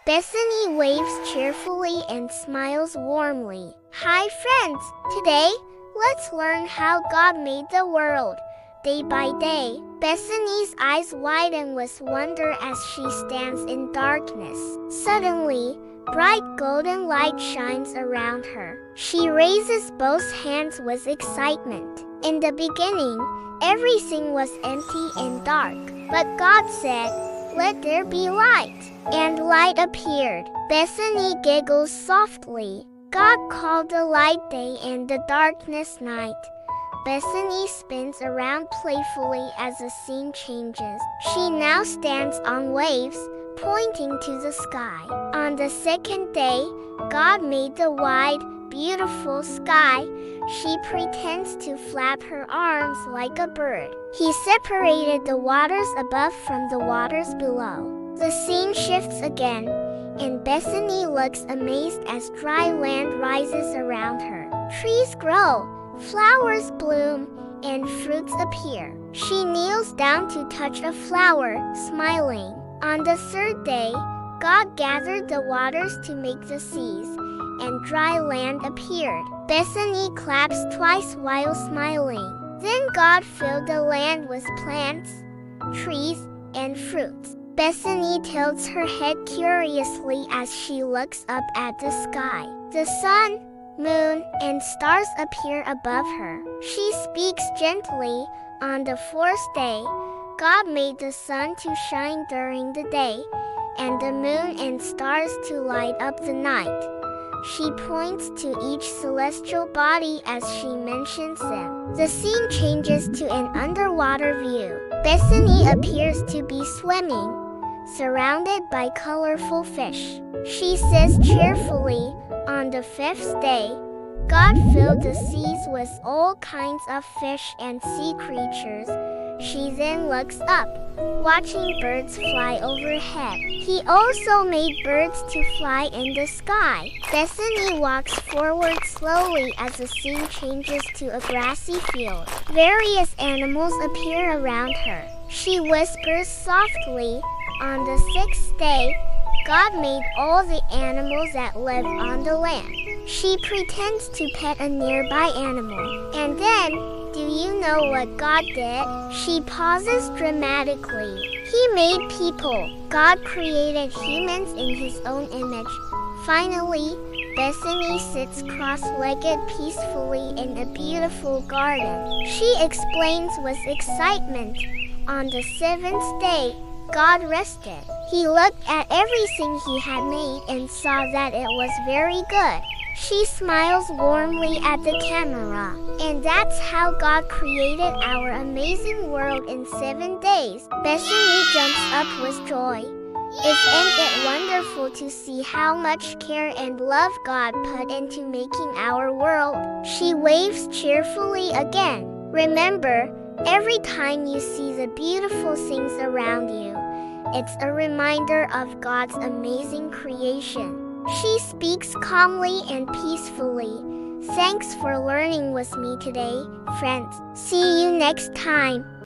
Bethany waves cheerfully and smiles warmly. Hi friends! Today, let's learn how God made the world. Day by day, Bethany's eyes widen with wonder as she stands in darkness. Suddenly, bright golden light shines around her. She raises both hands with excitement. In the beginning, everything was empty and dark. But God said, "Let there be light." And light appeared. Bethany giggles softly. God called the light day and the darkness night. Bethany spins around playfully as the scene changes. She now stands on waves, pointing to the sky. On the second day, God made the wide, beautiful sky. She pretends to flap her arms like a bird. He separated the waters above from the waters below. The scene shifts again, and Bethany looks amazed as dry land rises around her. Trees grow, flowers bloom, and fruits appear. She kneels down to touch a flower, smiling. On the third day, God gathered the waters to make the seas, and dry land appeared. Bethany claps twice while smiling. Then God filled the land with plants, trees, and fruits. Bethany tilts her head curiously as she looks up at the sky. The sun, moon, and stars appear above her. She speaks gently. On the fourth day, God made the sun to shine during the day, and the moon and stars to light up the night. She points to each celestial body as she mentions them. The scene changes to an underwater view. Bethany appears to be swimming, surrounded by colorful fish. She says cheerfully, "On the fifth day, God filled the seas with all kinds of fish and sea creatures." She then looks up, watching birds fly overhead. He also made birds to fly in the sky. Bethany walks forward slowly as the scene changes to a grassy field. Various animals appear around her. She whispers softly, "On the sixth day, God made all the animals that live on the land." She pretends to pet a nearby animal. And then, do you know what God did? She pauses dramatically. He made people. God created humans in His own image. Finally, Bethany sits cross-legged peacefully in a beautiful garden. She explains with excitement, "On the seventh day, God rested. He looked at everything He had made and saw that it was very good." She smiles warmly at the camera. And that's how God created our amazing world in 7 days. Bethany jumps up with joy. Isn't it wonderful to see how much care and love God put into making our world? She waves cheerfully again. Remember, every time you see the beautiful things around you, it's a reminder of God's amazing creation. She speaks calmly and peacefully. Thanks for learning with me today, friends. See you next time.